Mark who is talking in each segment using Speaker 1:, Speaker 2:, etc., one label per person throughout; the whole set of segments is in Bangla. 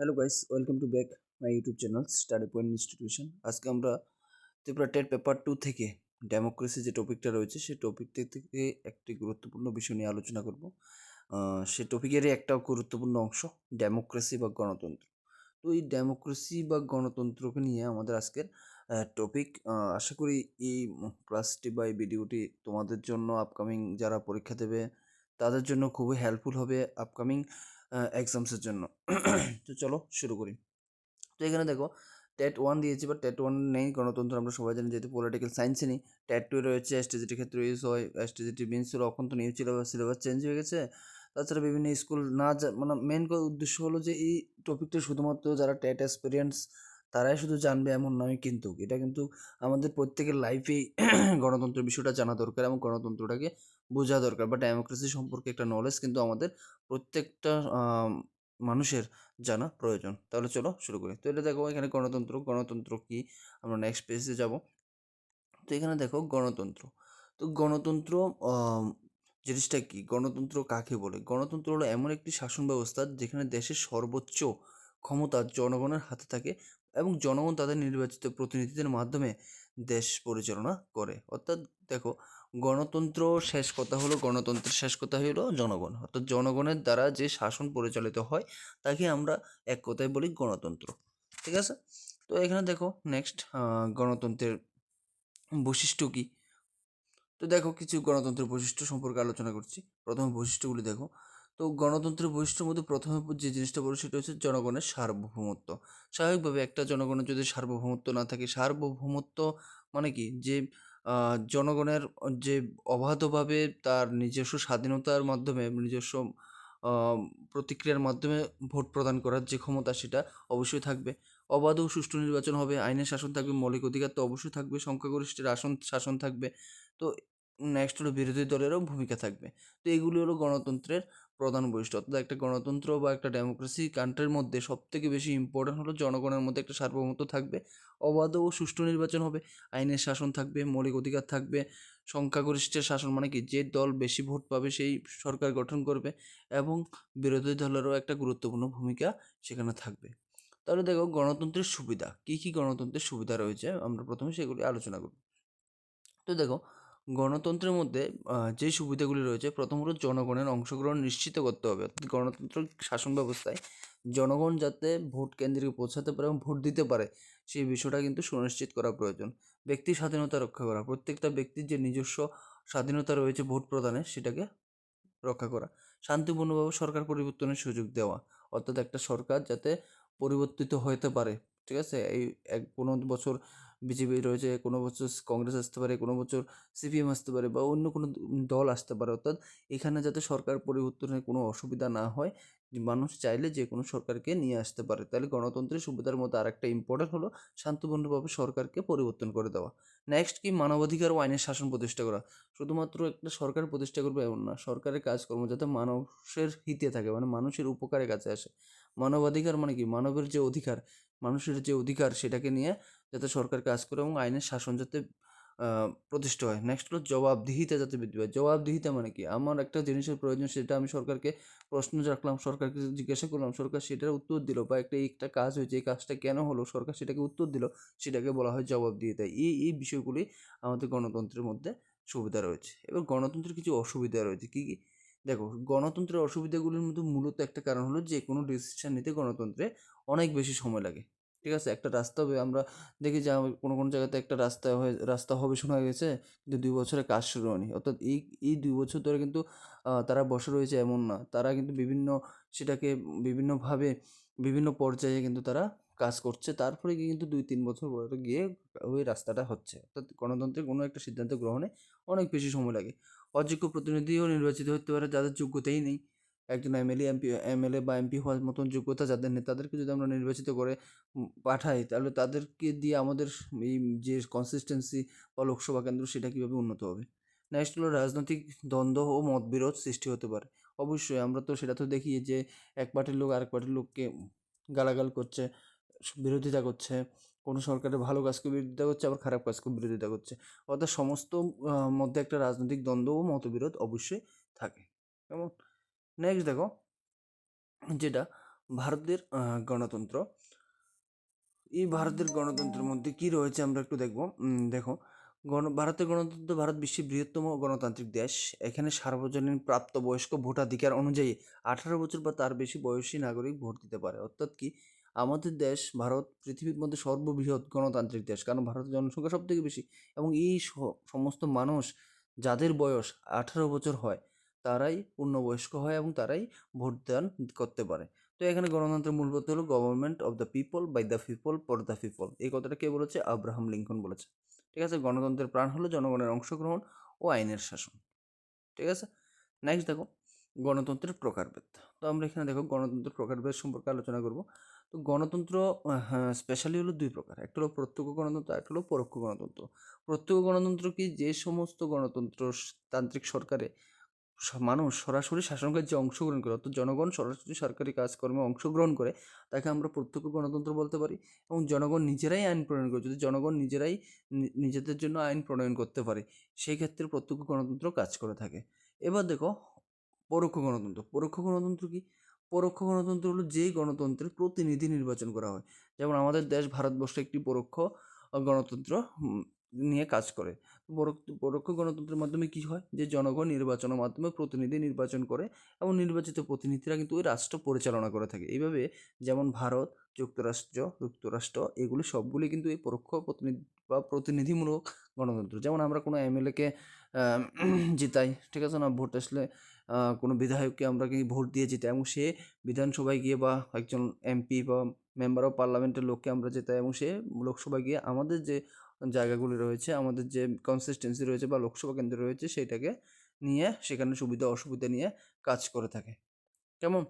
Speaker 1: Hello guys, welcome to back my YouTube channel study point institution. আজকে আমরা ত্রিপুরা টেট পেপার 2 থেকে ডেমোক্রেসি যে টপিকটা রয়েছে সেই টপিকটা থেকে একটি গুরুত্বপূর্ণ বিষয় নিয়ে আলোচনা করব। সেই টপিকেরই একটা গুরুত্বপূর্ণ অংশ ডেমোক্রেসি বা গণতন্ত্র। তো এই ডেমোক্রেসি বা গণতন্ত্রকে নিয়ে আমাদের আজকের টপিক। আশা করি এই ক্লাসটি বা এই ভিডিওটি তোমাদের জন্য আপকামিং যারা পরীক্ষা দেবে তাদের জন্য খুবই হেল্পফুল হবে আপকামিং এক্সামসের জন্য। তো চলো শুরু করি। তো এখানে দেখো টেট 1 দিয়েছি, বা টেট 1 নেই গণতন্ত্র, আমরা সবাই জানি, যেহেতু পলিটিক্যাল সায়েন্সে নেই। টেট 2 রয়েছে, এসটিজিটির ক্ষেত্রে ইউজ হয়। এসটিজিটি মিনস হলো এখন তো নিউ সিলেবাস চেঞ্জ হয়ে গেছে। তাছাড়া বিভিন্ন স্কুল না মানে মেন উদ্দেশ্য হলো যে এই টপিকটা শুধুমাত্র যারা টেট এক্সপিরিয়েন্স তারাই শুধু জানবে এমন নয়, কিন্তু এটা কিন্তু আমাদের প্রত্যেকের লাইফেই গণতন্ত্রের বিষয়টা জানা দরকার এবং গণতন্ত্রটাকে বোঝা দরকার, বা ডেমোক্রেসি সম্পর্কে একটা নলেজ কিন্তু আমাদের প্রত্যেকটা মানুষের জানা প্রয়োজন। তাহলে চলো শুরু করি। তো এটা দেখো, এখানে গণতন্ত্র কি, আমরা নেক্সট পেজে যাব। তো এখানে দেখো গণতন্ত্র। তো গণতন্ত্র জিনিসটা কি, গণতন্ত্র কাকে বলে? গণতন্ত্র হলো এমন একটি শাসন ব্যবস্থা যেখানে দেশের সর্বোচ্চ ক্ষমতা জনগণের হাতে থাকে এবং জনগণ তাদের নির্বাচিত প্রতিনিধিদের মাধ্যমে দেশ পরিচালনা করে। অর্থাৎ দেখো, গণতন্ত্রের শেষ কথা হলো জনগণ, অর্থাৎ জনগণের দ্বারা যে শাসন পরিচালিত হয় তাকে আমরা এক কথায় বলি গণতন্ত্র। ঠিক আছে? তো এখানে দেখো নেক্সট, গণতন্ত্রের বৈশিষ্ট্য কি। তো দেখো, কিছু গণতন্ত্রের বৈশিষ্ট্য সম্পর্কে আলোচনা করছি। প্রথমে বৈশিষ্ট্যগুলি দেখো। তো গণতন্ত্রের বৈশিষ্ট্যের মধ্যে প্রথমে যে জিনিসটা বলো সেটা হচ্ছে জনগণের সার্বভৌমত্ব। স্বাভাবিকভাবে একটা জনগণের যদি সার্বভৌমত্ব না থাকে, সার্বভৌমত্ব মানে কি, যে জনগণের যে অবাধভাবে তার নিজস্ব স্বাধীনতার মাধ্যমে, নিজস্ব প্রতিক্রিয়ার মাধ্যমে ভোট প্রদান করার যে ক্ষমতা, সেটা অবশ্যই থাকবে। অবাধ ও সুষ্ঠু নির্বাচন হবে, আইনের শাসন থাকবে, মৌলিক অধিকার তো অবশ্যই থাকবে, সংখ্যাগরিষ্ঠের শাসন থাকবে। তো নেক্সট হলো বিরোধী দলেরও ভূমিকা থাকবে। তো এগুলি হলো গণতন্ত্রের প্রধান বৈশিষ্ট্য। অর্থাৎ একটা গণতন্ত্র বা একটা ডেমোক্রেসি কান্ট্রির মধ্যে সবথেকে বেশি ইম্পর্টেন্ট হলো জনগণের মধ্যে একটা সার্বভৌমত্ব থাকবে, অবাধ ও সুষ্ঠু নির্বাচন হবে, আইনের শাসন থাকবে, মৌলিক অধিকার থাকবে, সংখ্যাগরিষ্ঠের শাসন মানে কি, যে দল বেশি ভোট পাবে সেই সরকার গঠন করবে, এবং বিরোধী দলেরও একটা গুরুত্বপূর্ণ ভূমিকা সেখানে থাকবে। তাহলে দেখো গণতন্ত্রের সুবিধা কী কী, গণতন্ত্রের সুবিধা রয়েছে, আমরা প্রথমে সেগুলি আলোচনা করব। তো দেখো, গণতন্ত্রের মধ্যে যে সুবিধাগুলি রয়েছে, প্রথম হলো জনগণের অংশগ্রহণ নিশ্চিত করতে হবে। অর্থাৎ গণতন্ত্র শাসন ব্যবস্থায় জনগণ যাতে ভোট কেন্দ্রে পৌঁছাতে পারে এবং ভোট দিতে পারে, সেই বিষয়টা কিন্তু সুনিশ্চিত করা প্রয়োজন। ব্যক্তি স্বাধীনতা রক্ষা করা, প্রত্যেকটা ব্যক্তির যে নিজস্ব স্বাধীনতা রয়েছে ভোট প্রদানের, সেটাকে রক্ষা করা। শান্তিপূর্ণভাবে সরকার পরিবর্তনের সুযোগ দেওয়া, অর্থাৎ একটা সরকার যাতে পরিবর্তিত হতে পারে। ঠিক আছে? এই কোনো বছর বিজেপি রয়েছে, কোনো বছর কংগ্রেস আসতে পারে, কোনো বছর সিপিএম আসতে পারে, বা অন্য কোনো দল আসতে পারে। অর্থাৎ এখানে যাতে সরকার পরিবর্তনের কোনো অসুবিধা না হয়, মানুষ চাইলে যে কোনো সরকারকে নিয়ে আসতে পারে। তাহলে গণতন্ত্রের সুবিধার মধ্যে আরেকটা ইম্পর্টেন্ট হলো শান্তিপূর্ণভাবে সরকারকে পরিবর্তন করে দেওয়া। নেক্সট কি, মানবাধিকার ও আইনের শাসন প্রতিষ্ঠা করা। শুধুমাত্র একটা সরকার প্রতিষ্ঠা করবে এমন না, সরকারের কাজকর্ম যাতে মানুষের হিতে থাকে, মানে মানুষের উপকারের কাছে আসে। মানবাধিকার মানে কি, মানবের যে অধিকার, মানুষের যে অধিকার, সেটাকে নিয়ে যাতে সরকার কাজ করে এবং আইনের শাসন যাতে প্রতিষ্ঠা হয়। নেক্সট হলো জবাবদিহিতা যাতে বৃদ্ধি পায়। জবাবদিহিতা মানে কি, আমার একটা জিনিসের প্রয়োজন, সেটা আমি সরকারকে প্রশ্ন রাখলাম, সরকারকে জিজ্ঞাসা করলাম, সরকার সেটার উত্তর দিল, বা একটা কাজ হয়েছে, এই কাজটা কেন হলো, সরকার সেটাকে উত্তর দিল, সেটাকে বলা হয় জবাবদিহিতা। এই বিষয়গুলি আমাদের গণতন্ত্রের মধ্যে সুবিধা রয়েছে। এবার গণতন্ত্রের কিছু অসুবিধা রয়েছে। কী কী? দেখো, গণতন্ত্রের অসুবিধাগুলির মধ্যে মূলত একটা কারণ হলো যে কোনো ডিসিশন নিতে গণতন্ত্রে অনেক বেশি সময় লাগে। ঠিক আছে? একটা রাস্তা হবে, আমরা দেখি যে কোনো জায়গাতে একটা রাস্তা হবে শোনা গেছে, কিন্তু 2 বছরে কাজ শুরু হয়নি। অর্থাৎ এই 2 বছর ধরে কিন্তু তারা বসে রয়েছে এমন না। তারা কিন্তু সেটাকে বিভিন্নভাবে বিভিন্ন পর্যায়ে কিন্তু তারা কাজ করছে। তারপরে গিয়ে কিন্তু 2-3 বছর পরে গিয়ে ওই রাস্তাটা হচ্ছে। অর্থাৎ গণতন্ত্রে কোনো একটা সিদ্ধান্ত গ্রহণে অনেক বেশি সময় লাগে। অযোগ্য প্রতিনিধিও নির্বাচিত হতে পারে যাদের যোগ্যতাই নেই। একজন এমএলএ বা এমপি হওয়ার মতন যোগ্যতা যাদের নেই, তাদেরকে যদি আমরা নির্বাচিত করে পাঠাই, তাহলে তাদেরকে দিয়ে আমাদের এই যে কনসিস্টেন্সি বা লোকসভা কেন্দ্র, সেটা কীভাবে উন্নত হবে? নেক্সট হলো রাজনৈতিক দ্বন্দ্ব ও মতবিরোধ সৃষ্টি হতে পারে। অবশ্যই আমরা তো সেটা তো দেখি যে এক পার্টির লোক আরেক পার্টির লোককে গালাগাল করছে, বিরোধিতা করছে, কোনো সরকারের ভালো কাজকে বিরোধিতা করছে, আবার খারাপ কাজকে বিরোধিতা করছে। অর্থাৎ সমস্ত মধ্যে একটা রাজনৈতিক দ্বন্দ্ব ও মতবিরোধ অবশ্যই থাকে। কেমন? নেক্সট দেখো, যেটা ভারতের গণতন্ত্র, এই ভারতের গণতন্ত্রের মধ্যে কি রয়েছে আমরা একটু দেখব। দেখো, ভারতের গণতন্ত্র, ভারত বিশ্বের বৃহত্তম গণতান্ত্রিক দেশ। এখানে সার্বজনীন প্রাপ্তবয়স্ক ভোটাধিকার অনুযায়ী 18 বছর বা তার বেশি বয়সী নাগরিক ভোট দিতে পারে। অর্থাৎ কি, আমাদের দেশ ভারত পৃথিবীর মধ্যে সর্ববৃহৎ গণতান্ত্রিক দেশ, কারণ ভারতের জনসংখ্যা সব থেকে বেশি, এবং এই সমস্ত মানুষ যাদের বয়স 18 বছর হয় তারাই পূর্ণবয়স্ক হয় এবং তারাই ভোটদান করতে পারে। তো এখানে গণতন্ত্রের মূল পথ হলো government of the people, by the people, for the people. এই কথাটা কে বলেছে? আব্রাহাম লিঙ্কন বলেছে। ঠিক আছে, গণতন্ত্রের প্রাণ হলো জনগণের অংশগ্রহণ ও আইনের শাসন। ঠিক আছে, নেক্সট দেখো গণতন্ত্রের প্রকারভেদ। তো আমরা এখানে দেখো গণতন্ত্রের প্রকারভেদ সম্পর্কে আলোচনা করব। তো গণতন্ত্র স্পেশালি হলো দুই প্রকার, একটা হলো প্রত্যক্ষ গণতন্ত্র, একটা হলো পরোক্ষ গণতন্ত্র। প্রত্যক্ষ গণতন্ত্র কি, যে সমস্ত গণতন্ত্র তান্ত্রিক সরকারে মানুষ সরাসরি শাসনকার্যে অংশগ্রহণ করে, অর্থাৎ জনগণ সরাসরি সরকারি কাজকর্মে অংশগ্রহণ করে, তাকে আমরা প্রত্যক্ষ গণতন্ত্র বলতে পারি। এবং জনগণ নিজেরাই আইন প্রণয়ন করে, যদি জনগণ নিজেরাই নিজেদের জন্য আইন প্রণয়ন করতে পারে, সেই ক্ষেত্রে প্রত্যক্ষ গণতন্ত্র কাজ করে থাকে। এবার দেখো পরোক্ষ গণতন্ত্র। পরোক্ষ গণতন্ত্র কি? পরোক্ষ গণতন্ত্র হলো যেই গণতন্ত্রের প্রতিনিধি নির্বাচন করা হয়। যেমন আমাদের দেশ ভারতবর্ষ একটি পরোক্ষ গণতন্ত্র নিয়ে কাজ করে। পরোক্ষ গণতন্ত্রের মাধ্যমে কি হয়, যে জনগণ নির্বাচনের মাধ্যমে প্রতিনিধি নির্বাচন করে এবং নির্বাচিত প্রতিনিধিরা কিন্তু ওই রাষ্ট্র পরিচালনা করে থাকে। এইভাবে যেমন ভারত, যুক্তরাষ্ট্র এগুলি সবগুলি কিন্তু এই পরোক্ষ প্রতিনিধি বা প্রতিনিধিমূলক গণতন্ত্র। যেমন আমরা কোনো এমএলএকে জিতাই, ঠিক আছে না, ভোট আসলে কোনো বিধায়ককে আমরা কি ভোট দিয়ে জিতাই এবং সে বিধানসভায় গিয়ে, বা একজন এমপি বা মেম্বার অফ পার্লামেন্টের লোককে আমরা জেতাই এবং সে লোকসভায় গিয়ে আমাদের যে জায়গাগুলি রয়েছে, আমাদের যে কনসিস্টেন্সি রয়েছে বা লোকসভা কেন্দ্র রয়েছে, সেইটাকে নিয়ে সেখানে সুবিধা অসুবিধা নিয়ে কাজ করে থাকে। কেমন?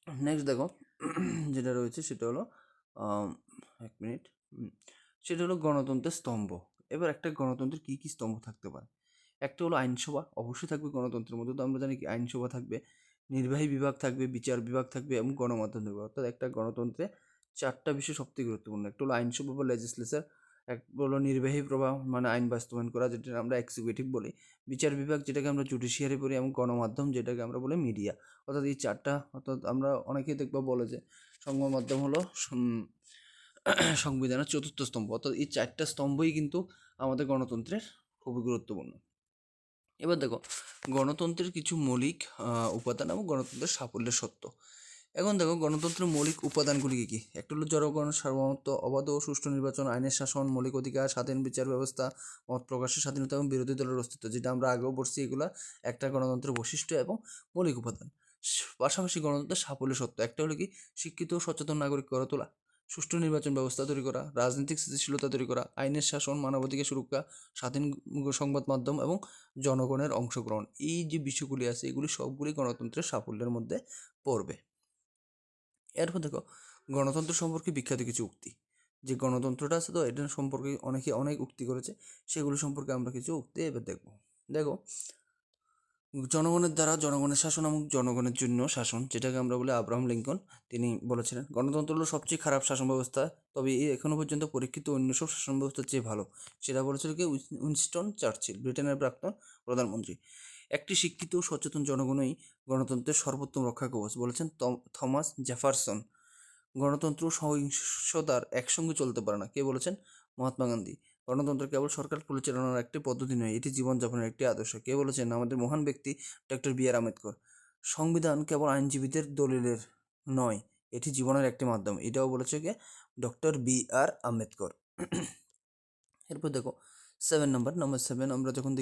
Speaker 1: নেক্সট দেখো যেটা রয়েছে সেটা হলো এক মিনিট, সেটা হলো গণতন্ত্রের স্তম্ভ। এবার একটা গণতন্ত্রের কী কী স্তম্ভ থাকতে পারে? একটা হলো আইনসভা, অবশ্যই থাকবে গণতন্ত্রের মধ্যে। তো আমরা জানি কি, আইনসভা থাকবে, নির্বাহী বিভাগ থাকবে, বিচার বিভাগ থাকবে এবং গণমাধ্যম থাকবে। অর্থাৎ একটা গণতন্ত্রে চারটা বিষয় সবথেকে গুরুত্বপূর্ণ। একটা হলো আইনসভা বা লেজিসলেচার, এক হলো নির্বাহী প্রভাব মানে আইন বাস্তবায়ন করা, যেটা আমরা এক্সিকিউটিভ বলি, বিচার বিভাগ যেটাকে আমরা জুডিশিয়ারি বলি, এবং গণমাধ্যম যেটাকে আমরা বলি মিডিয়া। অর্থাৎ এই চারটা, অর্থাৎ আমরা অনেকেই দেখবা বলে যে সংবাদ মাধ্যম হলো সংবিধানের চতুর্থ স্তম্ভ। অর্থাৎ এই চারটা স্তম্ভই কিন্তু আমাদের গণতন্ত্রের খুবই গুরুত্বপূর্ণ। এবার দেখো গণতন্ত্রের কিছু মৌলিক উপাদান এবং গণতন্ত্রের সাফল্যের সত্য। এখন দেখো গণতন্ত্রের মৌলিক উপাদানগুলি কী কী? একটা হলো জনগণ সার্বভৌমত্ব, অবাধ ও সুষ্ঠু নির্বাচন, আইনের শাসন, মৌলিক অধিকার, স্বাধীন বিচার ব্যবস্থা, মত প্রকাশের স্বাধীনতা এবং বিরোধী দলের অস্তিত্ব, যেটা আমরা আগেও পড়ছি। এগুলা একটা গণতন্ত্রের বৈশিষ্ট্য এবং মৌলিক উপাদান। পাশাপাশি গণতন্ত্রের সাফল্যের সত্য একটা হলো কি, শিক্ষিত ও সচেতন নাগরিক গড়ে তোলা, সুষ্ঠু নির্বাচন ব্যবস্থা তৈরি করা, রাজনৈতিক স্থিতিশীলতা তৈরি করা, আইনের শাসন, মানবাধিকার সুরক্ষা, স্বাধীন সংবাদ মাধ্যম এবং জনগণের অংশগ্রহণ। এই যে বিষয়গুলি আছে, এগুলি সবগুলি গণতন্ত্রের সাফল্যের মধ্যে পড়বে। এরপর দেখো গণতন্ত্র সম্পর্কে বিখ্যাত কিছু উক্তি। যে গণতন্ত্রটা আছে, তো এটা সম্পর্কে অনেকে অনেক উক্তি করেছে, সেগুলো সম্পর্কে আমরা কিছু উক্তি এবার দেখবো। দেখো জনগণের দ্বারা জনগণের শাসন এবং জনগণের জন্য শাসন, যেটাকে আমরা বলি আব্রাহাম লিঙ্কন, তিনি বলেছিলেন গণতন্ত্র হলো সবচেয়ে খারাপ শাসন ব্যবস্থা, তবে এখনো পর্যন্ত পরীক্ষিত অন্য সব শাসন ব্যবস্থার চেয়ে ভালো। সেটা বলেছিল কি, উইনস্টন চার্চিল, ব্রিটেনের প্রাক্তন প্রধানমন্ত্রী। একটি শিক্ষিত ও সচেতন জনগণই গণতন্ত্রের সর্বোত্তম রক্ষা কবচ, বলেছেন থমাস জেফারসন। গণতন্ত্র সহিংসতার একসঙ্গে চলতে পারে না, কে বলেছেন? মহাত্মা গান্ধী। গণতন্ত্র কেবল সরকার পরিচালনার একটি পদ্ধতি নয়, এটি জীবনযাপনের একটি আদর্শ, কে বলেছেন? আমাদের মহান ব্যক্তি ডক্টর বি আর আম্বেদকর। সংবিধান কেবল আইনজীবীদের দলিলের নয়, এটি জীবনের একটি মাধ্যম, এটাও বলেছে কে? ডক্টর বি আর আম্বেদকর। এরপর দেখো নাম্বার 7 আমরা যখন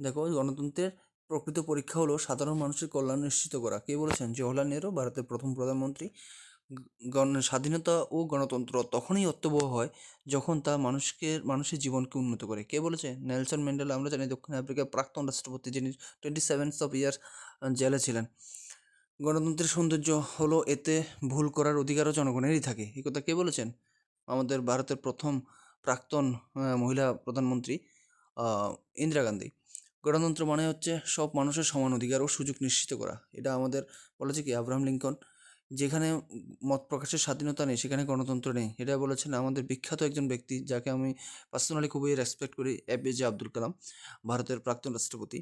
Speaker 1: দেখো গণতন্ত্রের প্রকৃত পরীক্ষা হলো সাধারণ মানুষের কল্যাণ নিশ্চিত করা, কে বলেছেন? জওহরলাল নেহরু, ভারতের প্রথম প্রধানমন্ত্রী। স্বাধীনতা ও গণতন্ত্র তখনই অর্থবহ হয় যখন তা মানুষের জীবনকে উন্নত করে, কে বলেছে? Nelson Mandela. আমরা জানি দক্ষিণ আফ্রিকার প্রাক্তন রাষ্ট্রপতি, যিনি 27 ইয়ার্স জেলে ছিলেন। গণতন্ত্রের সৌন্দর্য হলো এতে ভুল করার অধিকারও জনগণেরই থাকে, এই কথা কে বলেছেন? আমাদের ভারতের প্রথম প্রাক্তন মহিলা প্রধানমন্ত্রী ইন্দিরা গান্ধী। গণতন্ত্র মানে হচ্ছে সব মানুষের সমান অধিকার ও সুযোগ নিশ্চিত করা, এটা আমাদের বলেছে কি, আব্রাহাম লিঙ্কন। যেখানে মত প্রকাশের স্বাধীনতা নেই, সেখানে গণতন্ত্র নেই, এটা বলেছেন আমাদের বিখ্যাত একজন ব্যক্তি, যাকে আমি পার্সোনালি খুবই রেসপেক্ট করি, এপিজে আব্দুল কালাম, ভারতের প্রাক্তন রাষ্ট্রপতি।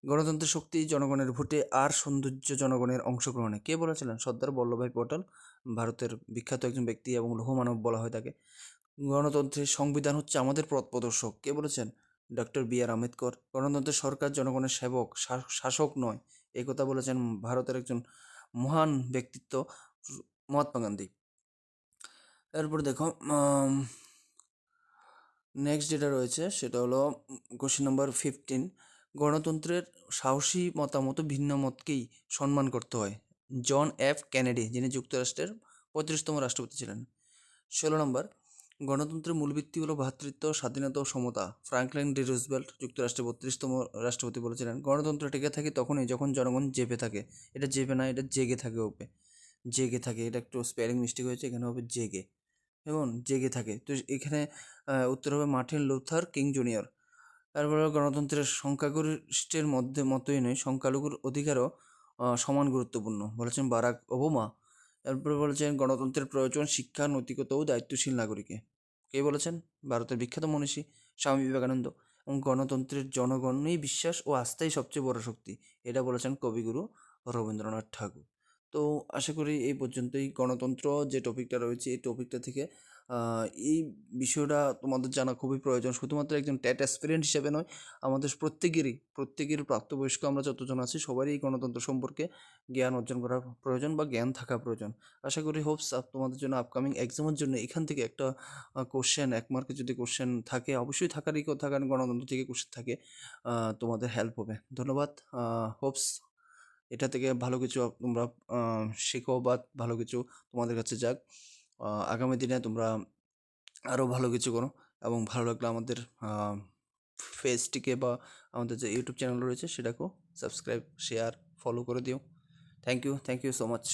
Speaker 1: গণতন্ত্রের শক্তি জনগণের ভোটে আর সৌন্দর্য জনগণের অংশগ্রহণে। কে বলেছিলেন? সর্দার বল্লভভাই পটেল, ভারতের বিখ্যাত একজন ব্যক্তি এবং লৌহ মানব বলা হয় তাকে। গণতন্ত্রের সংবিধান হচ্ছে আমাদের পথ প্রদর্শক। কে বলেছেন? Doctor B R. আম্বেদকর। গণতন্ত্রের সরকার জনগণের সেবক, শাসক নয়। এই কথা বলেছেন ভারতের একজন মহান ব্যক্তিত্ব মহাত্মা গান্ধী। এরপর দেখো নেক্সট যেটা রয়েছে সেটা হলো কোশ্চেন নাম্বার 15। গণতন্ত্রের সাহসী মতামত ভিন্ন মতকেই সম্মান করতে হয়। জন এফ কেনেডি, যিনি যুক্তরাষ্ট্রের 35তম রাষ্ট্রপতি ছিলেন। 16 নম্বর, গণতন্ত্রের মূল ভিত্তি হলো ভ্রাতৃত্ব, স্বাধীনতা ও সমতা। ফ্রাঙ্কলিন ডি রুজভেল্ট, যুক্তরাষ্ট্রের 32তম রাষ্ট্রপতি বলেছিলেন, গণতন্ত্র টিকে থাকে তখনই যখন জনগণ জেপে থাকে। এটা জেপে না, এটা জেগে থাকে হবে, জেগে থাকে। এটা একটু স্পেলিং মিস্টেক হয়েছে, এখানে হবে জেগে, এবং জেগে থাকে। তো এখানে উত্তর হবে মার্টিন লুথার কিং জুনিয়র। তারপরে গণতন্ত্রের সংখ্যাগরিষ্ঠের মতই নয়, সংখ্যালঘুর অধিকারও সমান গুরুত্বপূর্ণ বলেছেন বারাক ওবামা। তারপরে বলেছেন গণতন্ত্রের প্রয়োজন শিক্ষা, নৈতিকতা ও দায়িত্বশীল নাগরিকে। কে বলেছেন? ভারতের বিখ্যাত মনীষী স্বামী বিবেকানন্দ। এবং গণতন্ত্রের জনগণই বিশ্বাস ও আস্থাই সবচেয়ে বড় শক্তি, এটা বলেছেন কবিগুরু রবীন্দ্রনাথ ঠাকুর। তো আশা করি এই পর্যন্তই গণতন্ত্র যে টপিকটা রয়েছে এই টপিকটা থেকে এই বিষয়টা তোমাদের জানা খুবই প্রয়োজন। শুধুমাত্র একজন ট্যাট অ্যাসপিরেন্ট হিসেবে নয়, আমাদের প্রত্যেকের প্রাপ্তবয়স্ক আমরা যতজন আছি সবারই এই গণতন্ত্র সম্পর্কে জ্ঞান অর্জন করা প্রয়োজন বা জ্ঞান থাকা প্রয়োজন। আশা করি হোপস তোমাদের জন্য আপকামিং এক্সামের জন্য এখান থেকে একটা কোশ্চেন, 1 মার্কের যদি কোশ্চেন থাকে, অবশ্যই থাকারই কথা, কারণ গণতন্ত্র থেকে কোশ্চেন থাকে, তোমাদের হেল্প হবে। ধন্যবাদ। হোপস এটা থেকে ভালো কিছু তোমরা শেখো বা ভালো কিছু তোমাদের কাছে যাক। আগামী দিনে তোমরা আরও ভালো কিছু করো, এবং ভালো লাগলে আমাদের পেজটিকে বা আমাদের যে ইউটিউব চ্যানেল রয়েছে সেটাকেও সাবস্ক্রাইব, শেয়ার, ফলো করে দিও। Thank you so much.